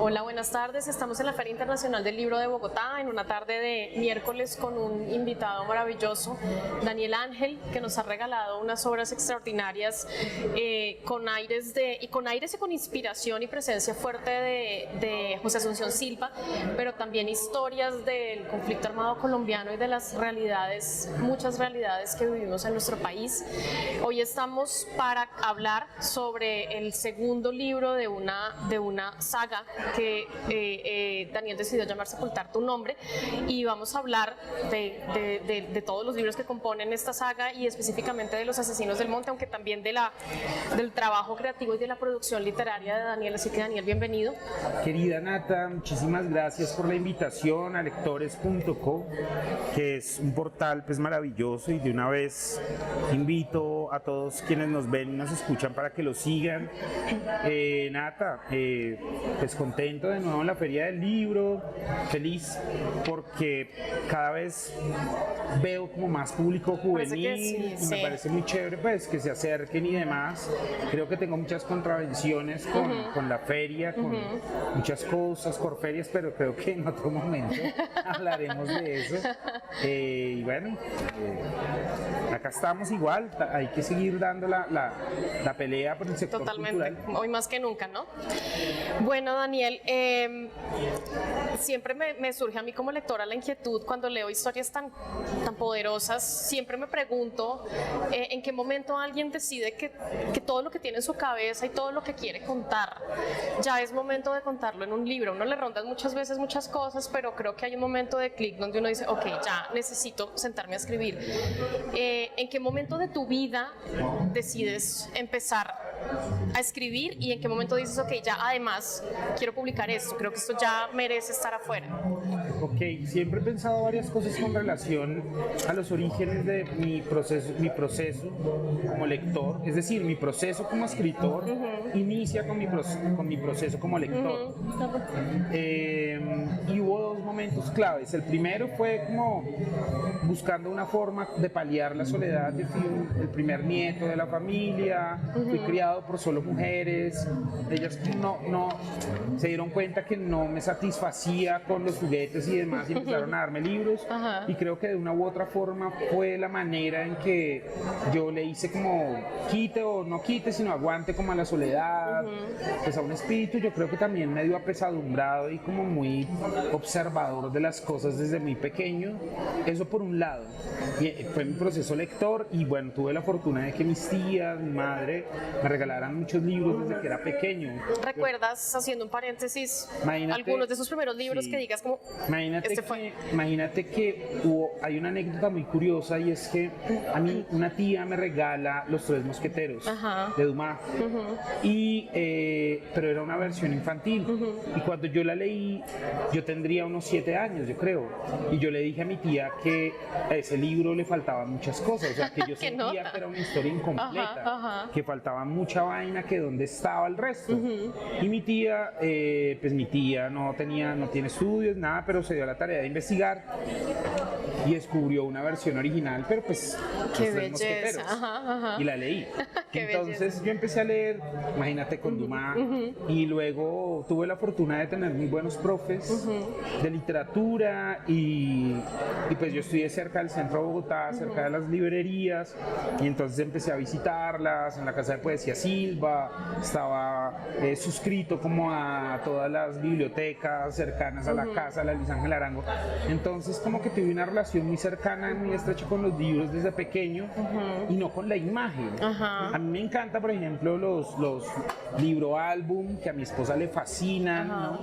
Hola, buenas tardes. Estamos en la Feria Internacional del Libro de Bogotá, en una tarde de miércoles con un invitado maravilloso, Daniel Ángel, que nos ha regalado unas obras extraordinarias con aires y con inspiración y presencia fuerte de José Asunción Silva, pero también historias del conflicto armado colombiano y de las realidades, muchas realidades que vivimos en nuestro país. Hoy estamos para hablar sobre el segundo libro de una saga que Daniel decidió llamar Sepultar tu nombre, y vamos a hablar de todos los libros que componen esta saga y específicamente de Los Asesinos del Monte, aunque también del trabajo creativo y de la producción literaria de Daniel. Así que Daniel, bienvenido. Querida Nata, muchísimas gracias por la invitación a lectores.co, que es un portal pues maravilloso, y de una vez invito a todos quienes nos ven y nos escuchan para que lo sigan. Nata, pues contento de nuevo en la Feria del Libro, feliz porque cada vez veo como más público juvenil, y me parece muy chévere pues que se acerquen y demás. Creo que tengo muchas contravenciones con la feria, con muchas cosas, corferias, pero creo que en otro momento hablaremos de eso. Y bueno, acá estamos igual, hay que seguir dando la pelea por el sector totalmente, cultural. Hoy más que nunca, ¿no? Bueno, Daniel, siempre me surge a mí como lectora la inquietud cuando leo historias tan poderosas. Siempre me pregunto en qué momento alguien decide que todo lo que tiene en su cabeza y todo lo que quiere contar ya es momento de contarlo en un libro. Uno le rondan muchas veces muchas cosas, pero creo que hay un momento de clic donde uno dice, ok, ya necesito sentarme a escribir. ¿En qué momento de tu vida decides empezar a escribir, y en qué momento dices, ok, ya además quiero publicar esto, creo que esto ya merece estar afuera? Ok, siempre he pensado varias cosas con relación a los orígenes de mi proceso como lector, es decir, mi proceso como escritor inicia con mi proceso como lector. Y hubo dos momentos claves. El primero fue como buscando una forma de paliar la soledad. Yo fui el primer nieto de la familia, fui criado por solo mujeres, ellas no se dieron cuenta que no me satisfacía con los juguetes y demás, y empezaron a darme libros. Y creo que de una u otra forma fue la manera en que yo le hice como quite o no quite, sino aguante como a la soledad, pues a un espíritu yo creo que también medio apesadumbrado y como muy observador de las cosas desde muy pequeño. Eso por un lado, y fue mi proceso lector. Y bueno, tuve la fortuna de que mis tías, mi madre me regalaran muchos libros desde que era pequeño. ¿Recuerdas, haciendo un paréntesis, algunos de esos primeros libros que digas como, imagínate que hay una anécdota muy curiosa, y es que a mí una tía me regala Los Tres Mosqueteros de Dumas, pero era una versión infantil, y cuando yo la leí yo tendría unos 7 años, yo creo, y yo le dije a mi tía que a ese libro le faltaban muchas cosas, o sea, que yo sentía que era una historia incompleta, que faltaba mucha vaina, que dónde estaba el resto. Y mi tía, pues mi tía no tiene estudios, nada, pero se dio la tarea de investigar y descubrió una versión original, pero pues Los Tres Mosqueteros, y la leí. Entonces yo empecé a leer, imagínate, con Dumas, y luego tuve la fortuna de tener muy buenos profes de literatura, y pues yo estudié cerca del centro de Bogotá, cerca de las librerías, y entonces empecé a visitarlas en la Casa de Poesía Silva. Estaba suscrito como a todas las bibliotecas cercanas a la casa, la Luis Ángel Arango. Entonces como que tuve una relación muy cercana, muy estrecha con los libros desde pequeño, y no con la imagen. A mí me encanta, por ejemplo, los libro álbum, que a mi esposa le fascinan, ¿no?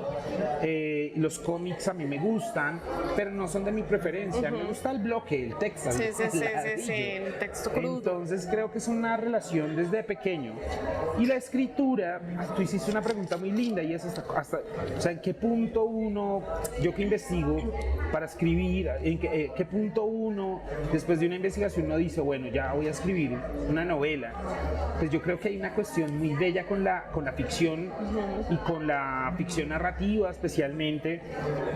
Los cómics a mí me gustan, pero no son de mi preferencia. A mí me gusta el bloque, el texto, el texto crudo. Entonces creo que es una relación desde pequeño. Y la escritura, tú hiciste una pregunta muy linda, y es o sea, ¿en qué punto yo que investigo para escribir, en qué qué punto uno, después de una investigación, uno dice, bueno, ya voy a escribir una novela? Pues yo creo que hay una cuestión muy bella con la ficción y con la ficción narrativa especialmente,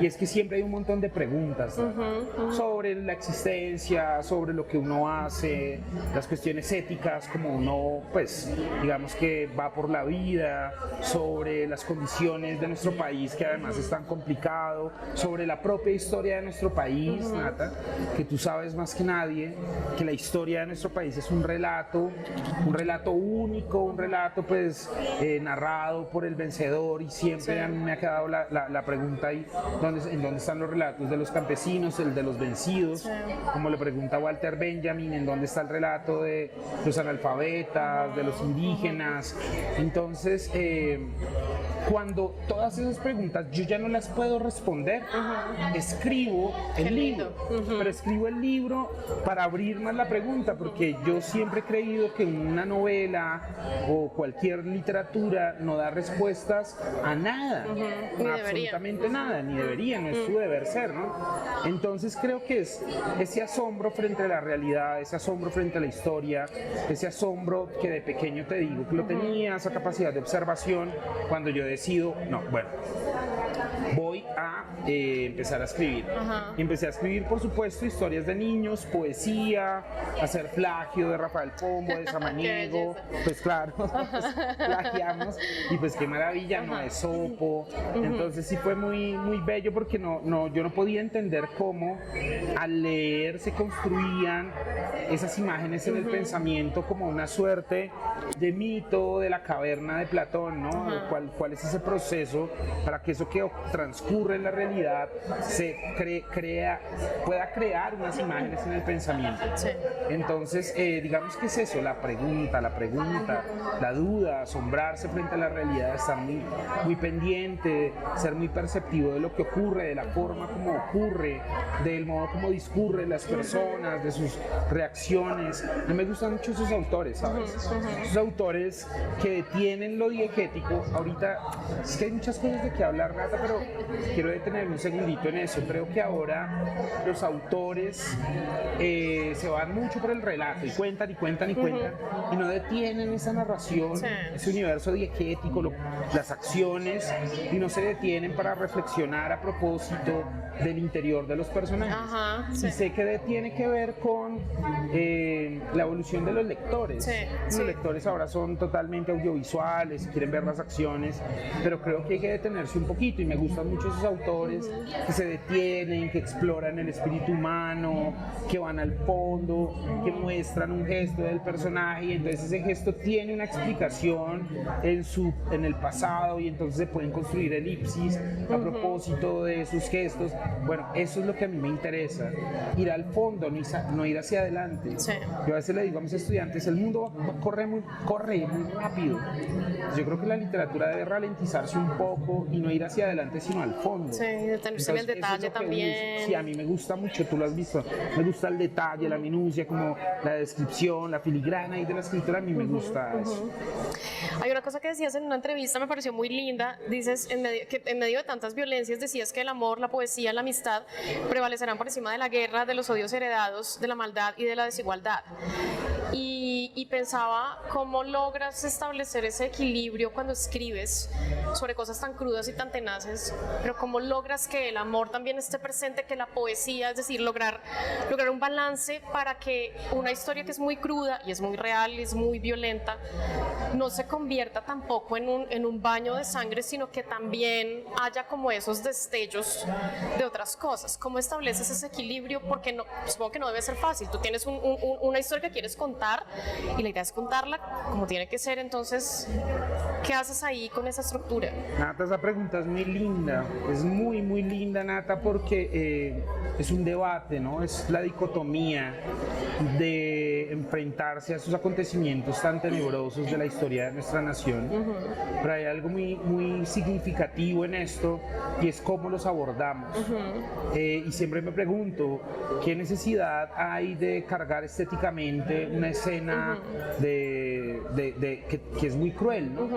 y es que siempre hay un montón de preguntas, ¿no? Sobre la existencia, sobre lo que uno hace, las cuestiones éticas, como uno, pues, digamos que va por la vida, sobre las condiciones de nuestro país, que además es tan complicado, sobre la propia historia de nuestro país, Nata, que tú sabes más que nadie que la historia de nuestro país es un relato único, un relato pues narrado por el vencedor, y siempre a mí me ha quedado la pregunta ahí, ¿en dónde están los relatos de los campesinos, el de los vencidos? Como le pregunta Walter Benjamin, ¿en dónde está el relato de los analfabetas, de los indígenas? Entonces, cuando todas esas preguntas yo ya no las puedo responder, escribo el libro, pero escribo el libro para abrir más la pregunta, porque yo siempre he creído que una novela o cualquier literatura no da respuestas a nada, absolutamente nada, ni debería, no es su deber ser, ¿no? Entonces creo que es ese asombro frente a la realidad, ese asombro frente a la historia, ese asombro que de pequeño te digo que lo tenía, esa capacidad de observación, cuando yo decido, no, bueno, voy a empezar a escribir. Empecé a escribir, por supuesto, historias de niños, poesía, hacer plagio de Rafael Pombo, de Samaniego, pues claro, pues, plagiamos, y pues qué maravilla, no es Sopo. Entonces sí fue muy, muy bello, porque yo no podía entender cómo al leer se construían esas imágenes en el pensamiento, como una suerte de mito de la caverna de Platón, ¿no? ¿Cuál es ese proceso para que eso que transcurre en la realidad se pueda crear unas imágenes en el pensamiento? Entonces, digamos que es eso, la pregunta, la duda, asombrarse frente a la realidad, estar muy, muy pendiente, ser muy perceptivo de lo que ocurre, de la forma como ocurre, del modo como discurren las personas, de sus reacciones. A mí me gustan mucho esos autores, ¿sabes? Esos autores que detienen lo diegético. Ahorita es que hay muchas cosas de que hablar, Nata, pero quiero detenerme un segundito en eso. Creo que ahora los autores se van mucho por el relato y cuentan y no detienen esa narración, ese universo diegético, las acciones, y no se detienen para reflexionar a propósito del interior de los personajes. Y sé que tiene que ver con la evolución de los lectores. Los lectores ahora son totalmente audiovisuales, quieren ver las acciones, pero creo que hay que detenerse un poquito, y me gustan mucho esos autores que se detienen, que exploran el espíritu humano, que van al fondo, que muestran un gesto del personaje, y entonces ese gesto tiene una explicación en el pasado, y entonces se pueden construir elipsis a propósito de sus gestos. Bueno, eso es lo que a mí me interesa, ir al fondo, no ir hacia adelante. Yo a veces le digo a mis estudiantes, el mundo corre muy rápido. Yo creo que la literatura debe ralentizarse un poco y no ir hacia adelante, sino al fondo. Detenerse en el detalle también. Sí, a mí me gusta mucho, tú lo has visto, me gusta el detalle, la minucia, como la descripción, la filigrana y de la escritura, a mí me gusta eso. Hay una cosa que decías en una entrevista, me pareció muy linda. Dices, que en medio de tantas violencias, decías que el amor, la poesía, la amistad prevalecerán por encima de la guerra, de los odios heredados, de la maldad y de la desigualdad. Y pensaba, ¿cómo logras establecer ese equilibrio cuando escribes sobre cosas tan crudas y tan tenaces? Pero ¿cómo logras que el amor también esté presente, que la poesía, es decir, lograr un balance para que una historia que es muy cruda y es muy real y es muy violenta no se convierta tampoco en un baño de sangre, sino que también haya como esos destellos de otras cosas? ¿Cómo estableces ese equilibrio? Porque supongo que no debe ser fácil. Tú tienes una historia que quieres contar y la idea es contarla como tiene que ser. Entonces, ¿qué haces ahí con esa estructura? Nata, esa pregunta es muy linda, es muy, muy linda, Nata, porque es un debate, ¿no? Es la dicotomía de enfrentarse a esos acontecimientos tan tenebrosos de la historia de nuestra nación. Pero hay algo muy, muy muy significativo en esto y es cómo los abordamos. Y siempre me pregunto, ¿qué necesidad hay de cargar estéticamente una escena que es muy cruel, ¿no?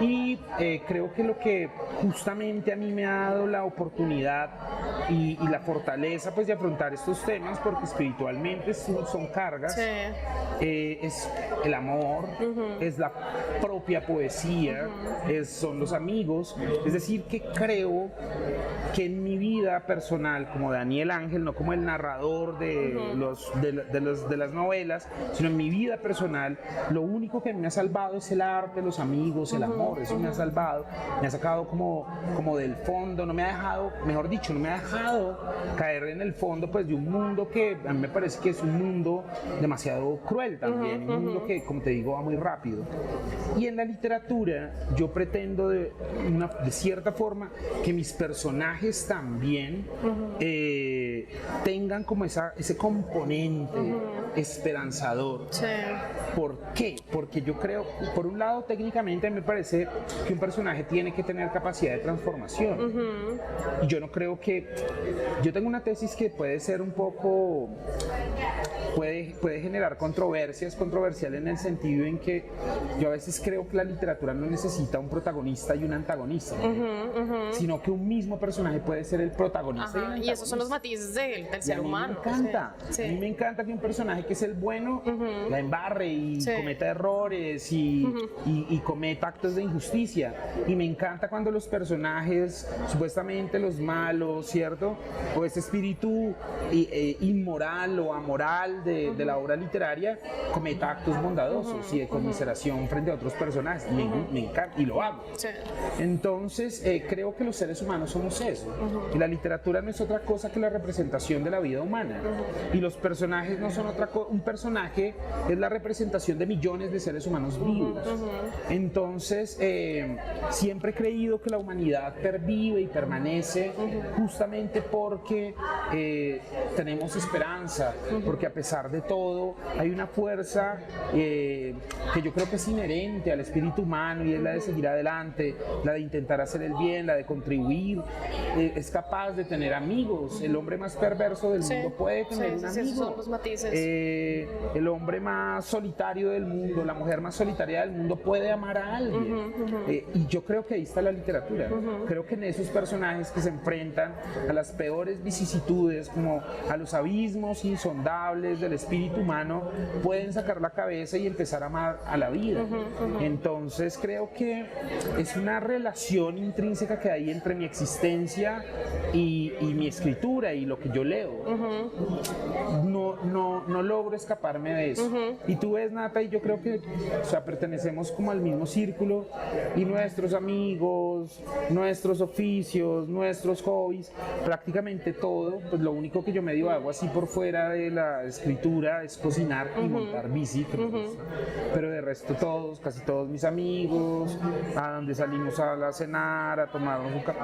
Y creo que lo que justamente a mí me ha dado la oportunidad y la fortaleza pues de afrontar estos temas, porque espiritualmente son cargas, es el amor, es la propia poesía, son los amigos. Es decir, que creo que en mi vida personal, como Daniel Ángel, no como el narrador de las novelas, sino en mi vida personal, lo único que me ha salvado es el arte, los amigos, el amor. Eso me ha salvado, me ha sacado como del fondo, no me ha dejado, mejor dicho, no me ha dejado caer en el fondo pues de un mundo que a mí me parece que es un mundo demasiado cruel también, un mundo que, como te digo, va muy rápido. Y en la literatura yo pretendo de cierta forma que mis personajes también tengan como ese componente esperanzador. ¿Por qué? Porque yo creo, por un lado, técnicamente me parece que un personaje tiene que tener capacidad de transformación. Y yo no creo que... Yo tengo una tesis que puede ser un poco... Puede generar controversial en el sentido en que yo a veces creo que la literatura no necesita un protagonista y un antagonista, sino que un mismo personaje puede ser el protagonista y el antagonista. Y esos son los matices del ser humano. Me encanta. A mí me encanta que un personaje que es el bueno la embarre y cometa errores y cometa actos de injusticia. Y me encanta cuando los personajes, supuestamente los malos, ¿cierto? O ese espíritu inmoral o amoral de la obra literaria cometa actos bondadosos y de conmiseración frente a otros personajes. Me encanta y lo amo. Entonces creo que los seres humanos somos eso, y la literatura no es otra cosa que la representación de la vida humana, y los personajes no son otra cosa. Un personaje es la representación de millones de seres humanos vivos. Entonces siempre he creído que la humanidad pervive y permanece justamente porque tenemos esperanza, porque a pesar de todo hay una fuerza que yo creo que es inherente al espíritu humano, y es la de seguir adelante, la de intentar hacer el bien, la de contribuir. Es capaz de tener amigos. El hombre más perverso del mundo puede tener un amigo. Esos son los matices. El hombre más solitario del mundo, la mujer más solitaria del mundo puede amar a alguien. Y yo creo que ahí está la literatura. Creo que en esos personajes que se enfrentan a las peores vicisitudes, como a los abismos insondables del espíritu humano, pueden sacar la cabeza y empezar a amar a la vida. Entonces creo que es una relación intrínseca que hay entre mi existencia y mi escritura y lo que yo leo. No logro escaparme de eso. Y tú ves, Nata, y yo creo que, o sea, pertenecemos como al mismo círculo, y nuestros amigos, nuestros oficios, nuestros hobbies, prácticamente todo, pues lo único que yo medio hago así por fuera de la escritura es cocinar y montar bici, pero de resto todos, casi todos mis amigos, a donde salimos a cenar, a tomarnos un café,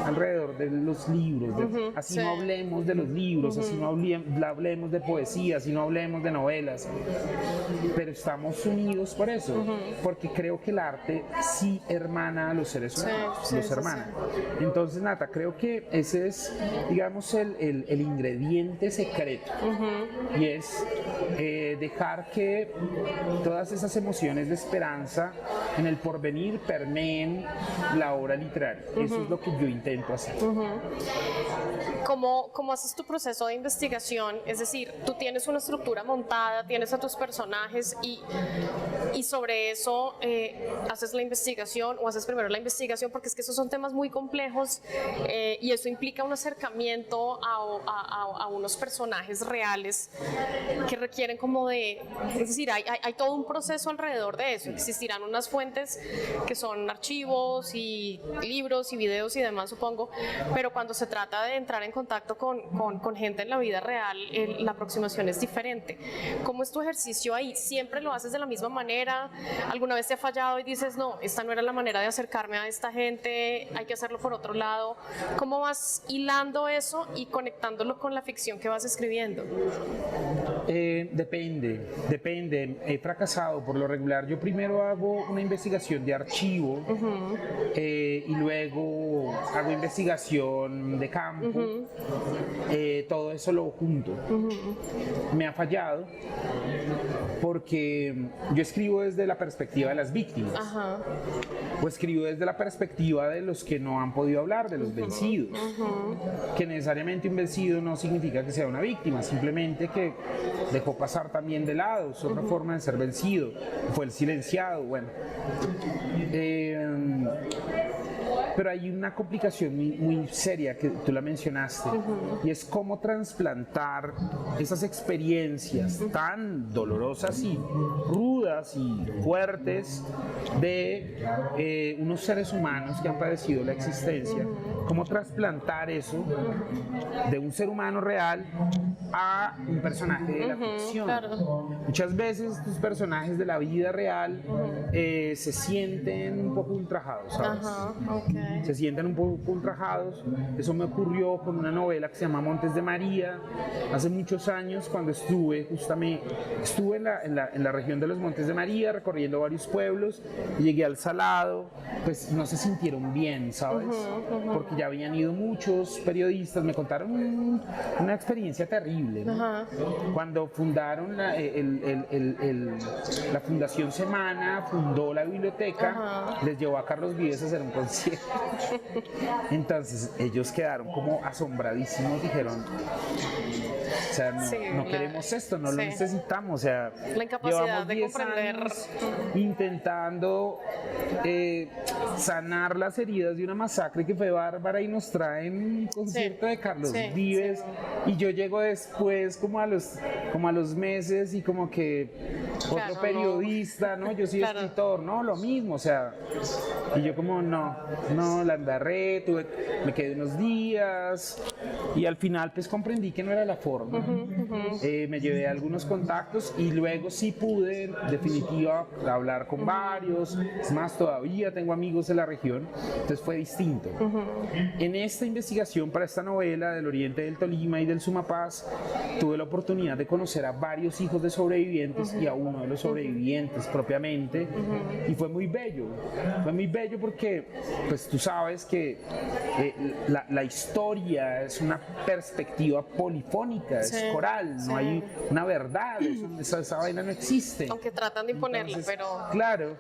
alrededor de los libros, así no hablemos de los libros, así no hablemos de poesía, así no hablemos de novelas, pero estamos unidos por eso, porque creo que el arte sí hermana a los seres humanos, los hermana. Entonces, Nata, creo que ese es, digamos, el ingrediente secreto, y es dejar que todas esas emociones de esperanza en el porvenir permeen la obra literaria. Eso es lo que yo intento hacer. ¿Cómo haces tu proceso de investigación? Es decir, tú tienes una estructura montada, tienes a tus personajes y sobre eso haces la investigación, o haces primero la investigación, porque es que esos son temas muy complejos y eso implica un acercamiento a unos personajes reales que requieren como de... Es decir, hay todo un proceso alrededor de eso. Existirán unas fuentes que son archivos y libros y videos y demás, supongo, pero cuando se trata de entrar en contacto con gente en la vida real, la aproximación es diferente. ¿Cómo es tu ejercicio ahí? ¿Siempre lo haces de la misma manera? ¿Alguna vez te ha fallado y dices, no, esta no era la manera de acercarme a esta gente, hay que hacerlo por otro lado? ¿Cómo vas hilando eso y conectándolo con la ficción que vas escribiendo? Depende. He fracasado por lo regular. Yo primero hago una investigación de archivo y luego hago investigación de campo. Todo eso lo junto. Me ha fallado porque yo escribo desde la perspectiva de las víctimas. O escribo desde la perspectiva de los que no han podido hablar, de los vencidos. Que necesariamente un vencido no significa que sea una víctima, simplemente que dejó pasar también de lado, es otra forma de ser vencido, fue el silenciado, bueno. Pero hay una complicación muy seria que tú la mencionaste, y es cómo trasplantar esas experiencias tan dolorosas y rudas y fuertes de unos seres humanos que han padecido la existencia, cómo trasplantar eso de un ser humano real a un personaje de la ficción. Claro. Muchas veces los personajes de la vida real se sienten un poco ultrajados, ¿sabes? Se sienten un poco ultrajados. Eso me ocurrió con una novela que se llama Montes de María hace muchos años, cuando estuve en la región de los Montes de María recorriendo varios pueblos y llegué al Salado. Pues no se sintieron bien, ¿sabes? Porque ya habían ido muchos periodistas, me contaron una experiencia terrible, ¿no? Cuando fundaron la Fundación Semana, fundó la biblioteca, les llevó a Carlos Vives a hacer un concierto. Entonces ellos quedaron como asombradísimos, dijeron, o sea, no queremos esto, no lo necesitamos, o sea, la incapacidad llevamos de 10 comprender años intentando sanar las heridas de una masacre que fue bárbara, y nos traen un concierto de Carlos Vives, y yo llego después como a los meses y como que otro periodista, ¿no? Yo soy escritor, ¿no? Lo mismo, o sea, y yo como no, la embarré, me quedé unos días y al final pues comprendí que no era la forma. Me llevé algunos contactos y luego sí pude, en definitiva, hablar con varios. Es más, todavía tengo amigos en la región, entonces fue distinto. En esta investigación para esta novela del Oriente del Tolima y del Sumapaz, tuve la oportunidad de conocer a varios hijos de sobrevivientes y a uno de los sobrevivientes propiamente, y fue muy bello porque pues tú sabes que la historia es una perspectiva polifónica, es coral, no hay una verdad, esa vaina no existe. Aunque tratan de imponerla. Entonces, pero... Claro,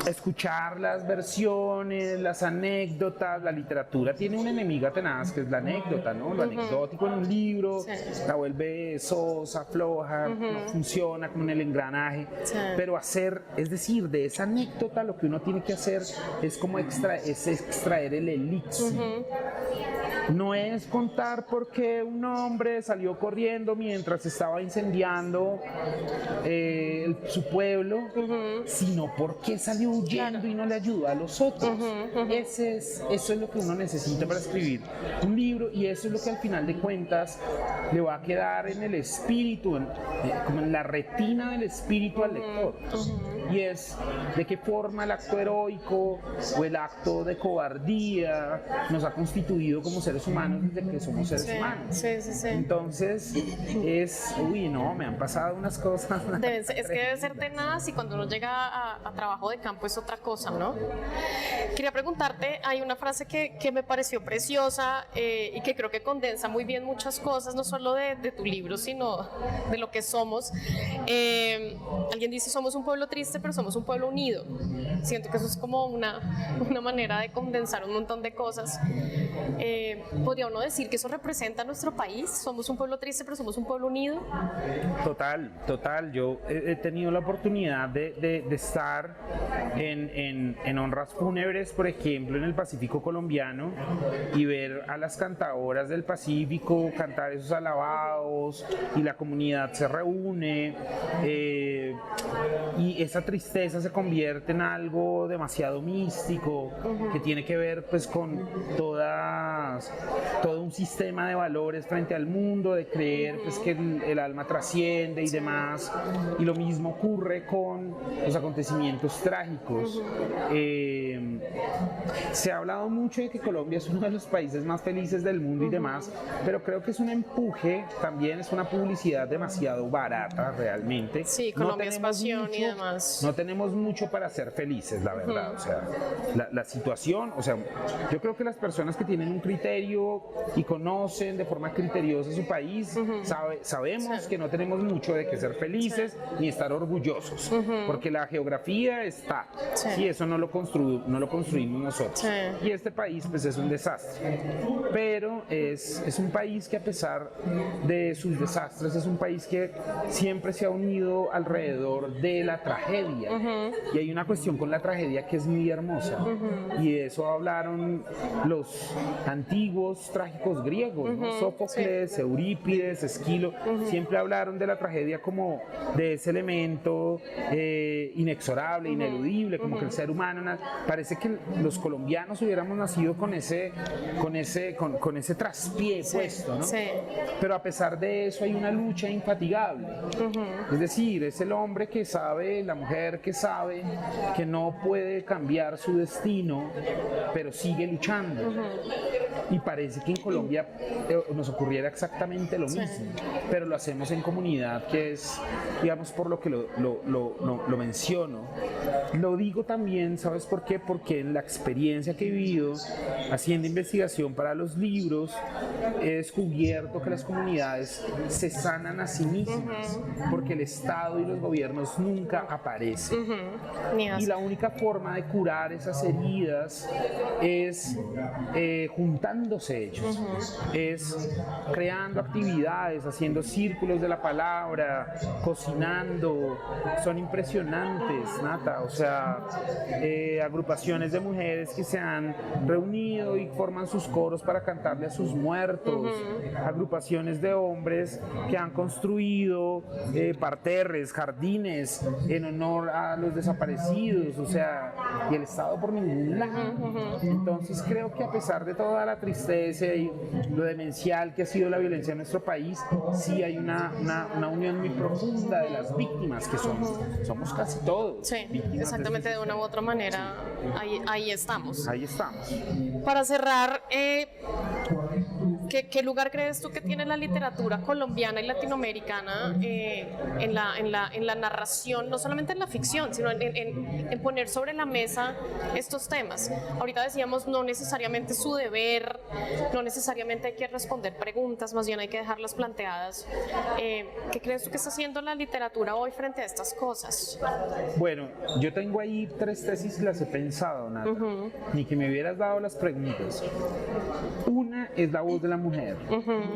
escuchar las versiones, las anécdotas, la literatura tiene una enemiga tenaz que es la anécdota, ¿no? Lo anecdótico en un libro la vuelve sosa, floja, no funciona como en el engranaje, pero es decir, de esa anécdota lo que uno tiene que hacer es como extraer el elixir. No es contar por qué un hombre salió corriendo mientras estaba incendiando su pueblo, sino por qué salió huyendo y no le ayudó a los otros. Eso es lo que uno necesita para escribir un libro, y eso es lo que al final de cuentas le va a quedar en el espíritu, como en la retina del espíritu al lector. Y es de qué forma el acto heroico o el acto de cobardía nos ha constituido como seres humanos desde que somos seres humanos. Entonces me han pasado unas cosas. Es que debe ser tenaz, y cuando uno llega a trabajo de campo es otra cosa, ¿no? Quería preguntarte, hay una frase que me pareció preciosa y que creo que condensa muy bien muchas cosas, no solo de tu libro, sino de lo que somos. Alguien dice, somos un pueblo triste, pero somos un pueblo unido. Siento que eso es como una manera de condensar un montón de cosas. ¿Podría uno decir que eso representa a nuestro país? ¿Somos un pueblo triste, pero somos un pueblo unido? Total. Yo he tenido la oportunidad de estar en honras fúnebres, por ejemplo, en el Pacífico colombiano, y ver a las cantadoras del Pacífico cantar esos alabados, y la comunidad se reúne, y esa tristeza se convierte en algo demasiado místico, que tiene que ver pues con toda todo un sistema de valores frente al mundo, de creer pues, que el alma trasciende y demás. Y lo mismo ocurre con los acontecimientos trágicos. Se ha hablado mucho de que Colombia es uno de los países más felices del mundo y demás, pero creo que es un empuje, también es una publicidad demasiado barata realmente. Sí, Colombia es pasión y demás. No tenemos mucho para ser felices, la verdad. O sea, la situación, o sea, yo creo que las personas que tienen un criterio y conocen de forma criteriosa su país, sabemos que no tenemos mucho de qué ser felices ni estar orgullosos, porque la geografía está, y eso no lo construimos nosotros. Y este país pues es un desastre, pero es un país que a pesar de sus desastres es un país que siempre se ha unido alrededor de la tragedia, y hay una cuestión con la tragedia que es muy hermosa, y de eso hablaron los antiguos trágicos griegos, ¿no? Sófocles, Eurípides, Esquilo, siempre hablaron de la tragedia como de ese elemento inexorable, ineludible, como que el ser humano, parece que los colombianos hubiéramos nacido con ese traspié puesto, ¿no? Pero a pesar de eso hay una lucha infatigable, es decir, es el hombre que sabe, la mujer que sabe que no puede cambiar su destino, pero sigue luchando. Y parece que en Colombia nos ocurriera exactamente lo mismo, pero lo hacemos en comunidad, que es, digamos, por lo que lo menciono. Lo digo también, ¿sabes por qué? Porque en la experiencia que he vivido haciendo investigación para los libros, he descubierto que las comunidades se sanan a sí mismas, porque el Estado y los gobiernos nunca aparecen. Y la única forma de curar esas heridas es juntándose ellos, es creando actividades, haciendo círculos de la palabra, cocinando. Son impresionantes, Nata, o sea, agrupaciones de mujeres que se han reunido y forman sus coros para cantarle a sus muertos, agrupaciones de hombres que han construido parterres, jardines en honor a los desaparecidos, o sea, y el Estado por ningún lado. Entonces creo que a pesar de toda la tristeza y lo demencial que ha sido la violencia en nuestro país, sí hay una unión muy profunda de las víctimas, que somos casi todos. Sí, exactamente, de una u otra manera, ahí estamos. Ahí estamos. Para cerrar, ¿qué lugar crees tú que tiene la literatura colombiana y latinoamericana en la narración, no solamente en la ficción, sino en poner sobre la mesa estos temas? Ahorita decíamos, no necesariamente su deber, no necesariamente hay que responder preguntas, más bien hay que dejarlas planteadas. ¿Qué crees tú que está haciendo la literatura hoy frente a estas cosas? Bueno, yo tengo ahí 3 tesis y las he pensado, Nata, ni que me hubieras dado las preguntas. Una es la voz de la mujer,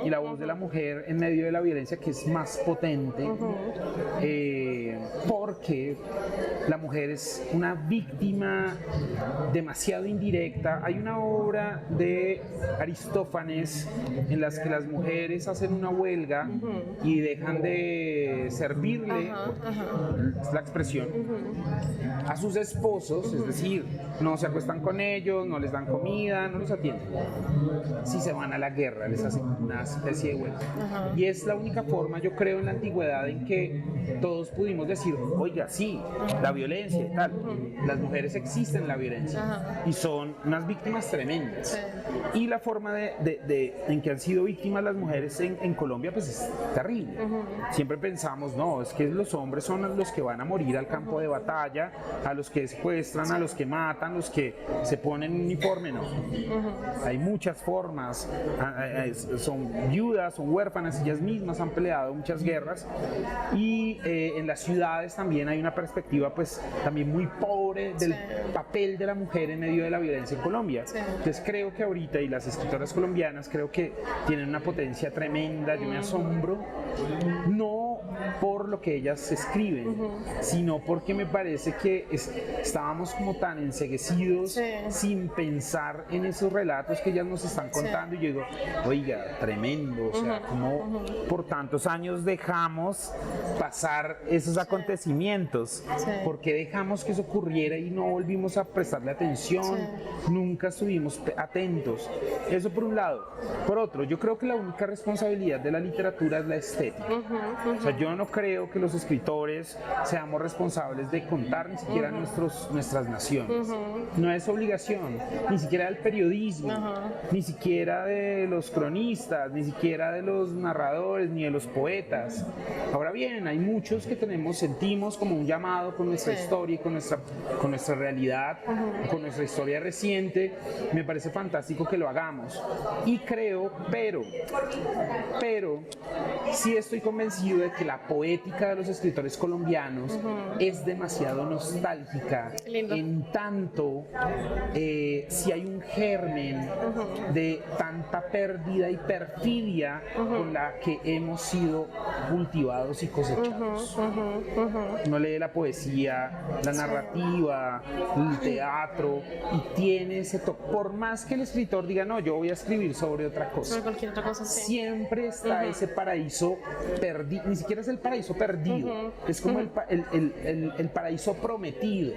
y la voz de la mujer en medio de la violencia, que es más potente, porque la mujer es una víctima demasiado indirecta. Hay una obra de Aristófanes en las que las mujeres hacen una huelga y dejan de servirle, es la expresión, a sus esposos, es decir, no se acuestan con ellos, no les dan comida, no los atienden. Si se van a la guerra, les hacen una especie de huelga. Y es la única forma, yo creo, en la antigüedad en que todos pudimos decir, oiga, sí, la violencia y tal, las mujeres existen en la violencia y son unas víctimas tremendas. Y la forma en que han sido víctimas las mujeres en Colombia, pues es terrible. Siempre pensamos, no, es que los hombres son los que van a morir al campo de batalla, a los que secuestran, a los que matan, los que se ponen uniforme, no. Hay muchas formas, son viudas, son huérfanas, ellas mismas han peleado muchas guerras, y en las ciudades también hay una perspectiva pues también muy pobre del papel de la mujer en medio de la violencia en Colombia. Entonces creo que ahorita, y las escritoras colombianas creo que tienen una potencia tremenda, yo me asombro, no no por lo que ellas escriben, sino porque me parece que estábamos como tan enceguecidos sin pensar en esos relatos que ellas nos están contando, y yo digo, oiga, tremendo, o sea, como por tantos años dejamos pasar esos acontecimientos, porque dejamos que eso ocurriera y no volvimos a prestarle atención, nunca estuvimos atentos. Eso por un lado. Por otro, yo creo que la única responsabilidad de la literatura es la estética. O sea, yo no creo que los escritores seamos responsables de contar ni siquiera nuestras naciones. No es obligación, ni siquiera del periodismo, ni siquiera de los cronistas, ni siquiera de los narradores, ni de los poetas. Ahora bien, hay muchos que sentimos como un llamado con nuestra historia y con nuestra realidad, con nuestra historia reciente. Me parece fantástico que lo hagamos. Y creo, pero sí estoy convencido de que la poética de los escritores colombianos es demasiado nostálgica, en tanto si hay un germen de tanta pérdida y perfidia con la que hemos sido cultivados y cosechados. Uno lee la poesía, la narrativa, el teatro, y tiene ese toque. Por más que el escritor diga, no, yo voy a escribir sobre otra cosa, cualquier otra cosa, siempre está ese paraíso perdido, ni siquiera es el paraíso perdido, es como el paraíso prometido,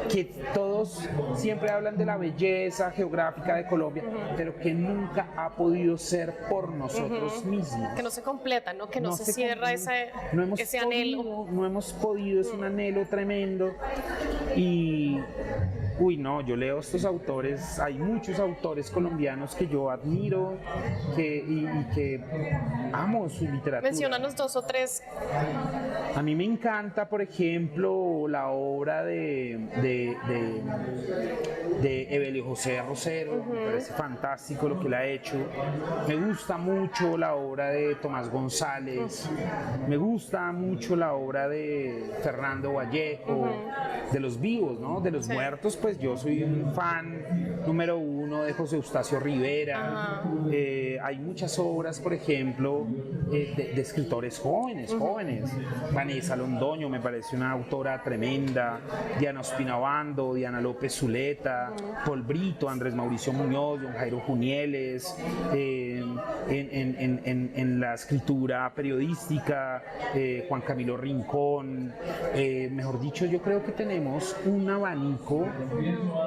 que todos siempre hablan de la belleza geográfica de Colombia, pero que nunca ha podido ser por nosotros mismos. Que no se completa, ¿no? Que no se cierra ese anhelo. No hemos podido, es un anhelo tremendo. Y no, yo leo estos autores, hay muchos autores colombianos que yo admiro y que amo su literatura. Menciónanos 2 o 3. A mí me encanta, por ejemplo, la obra de Evelio José Rosero, me parece fantástico lo que él ha hecho. Me gusta mucho la obra de Tomás González, me gusta mucho la obra de Fernando Vallejo, de los vivos, ¿no? De los muertos, pues yo soy un fan número 1 de José Eustacio Rivera. Hay muchas obras, por ejemplo, de escritores jóvenes. Vanessa Londoño me parece una autora tremenda, Diana Ospina-Bando, Diana López Zuleta, Paul Brito, Andrés Mauricio Muñoz, Don Jairo Junieles, en la escritura periodística, Juan Camilo Rincón. Mejor dicho, yo creo que tenemos un abanico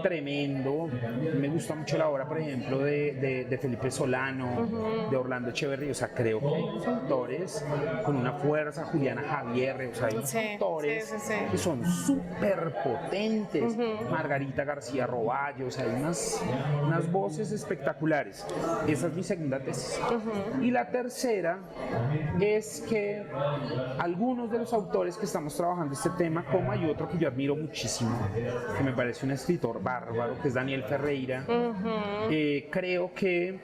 tremendo. Me gusta mucho la obra, por ejemplo, de Felipe Solano, de Orlando Echeverri. O sea, creo que hay autores con una fuerza, Juliana Javier, o sea, hay autores que son súper potentes. Margarita García Roballo, o sea, hay unas voces espectaculares. Esa es mi segunda tesis. Y la tercera es que algunos de los autores que estamos trabajando este tema, como hay otro que yo admiro muchísimo, que me parece un escritor bárbaro, que es Daniel Ferreira, creo que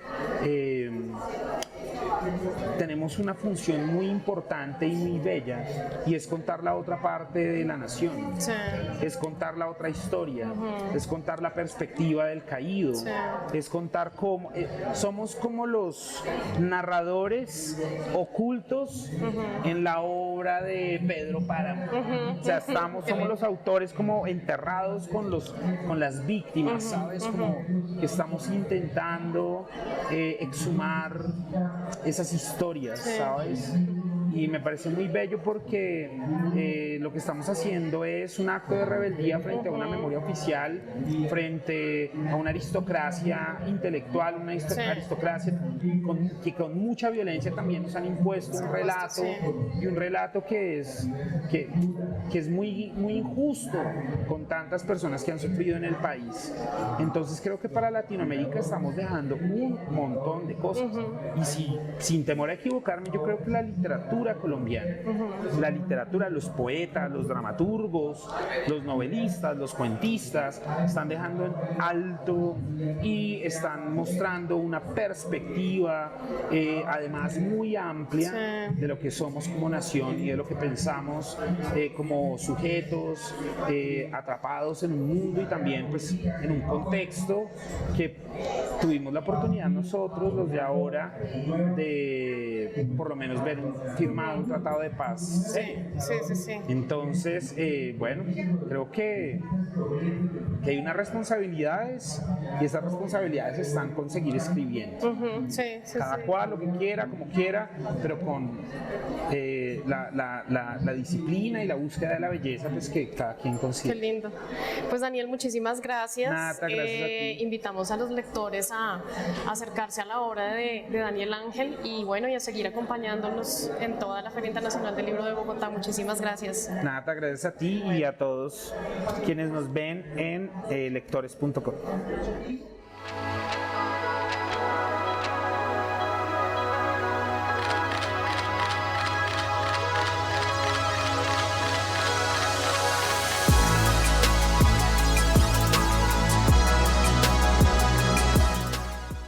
tenemos una función muy importante y muy bella, y es contar la otra parte de la nación, es contar la otra historia, es contar la perspectiva del caído, es contar cómo somos como los narradores ocultos en la obra de Pedro Páramo. O sea, somos los autores como enterrados con las víctimas, ¿sabes? Como que estamos intentando exhumar esas historias, ¿sabes? Y me parece muy bello porque lo que estamos haciendo es un acto de rebeldía frente a una memoria oficial, frente a una aristocracia intelectual, una aristocracia que con mucha violencia también nos han impuesto un relato, y un relato que es muy, muy injusto con tantas personas que han sufrido en el país. Entonces creo que para Latinoamérica estamos dejando un montón de cosas, y sin temor a equivocarme, yo creo que la literatura colombiana, la literatura, los poetas, los dramaturgos, los novelistas, los cuentistas, están dejando en alto y están mostrando una perspectiva además muy amplia de lo que somos como nación y de lo que pensamos como sujetos atrapados en un mundo y también pues en un contexto que tuvimos la oportunidad nosotros, los de ahora, de por lo menos ver firmado un tratado de paz. Sí. Entonces, bueno, creo que hay unas responsabilidades y esas responsabilidades están con seguir escribiendo. Cada cual lo que quiera, como quiera, pero con la disciplina y la búsqueda de la belleza pues que cada quien consigue. Qué lindo. Pues Daniel, muchísimas gracias. Nata, gracias a ti. Invitamos a los lectores a acercarse a la obra de Daniel Ángel y bueno, y a seguir acompañándonos en toda la Feria Internacional del Libro de Bogotá. Muchísimas gracias. Nata, gracias a ti y a todos quienes nos ven en lectores.com.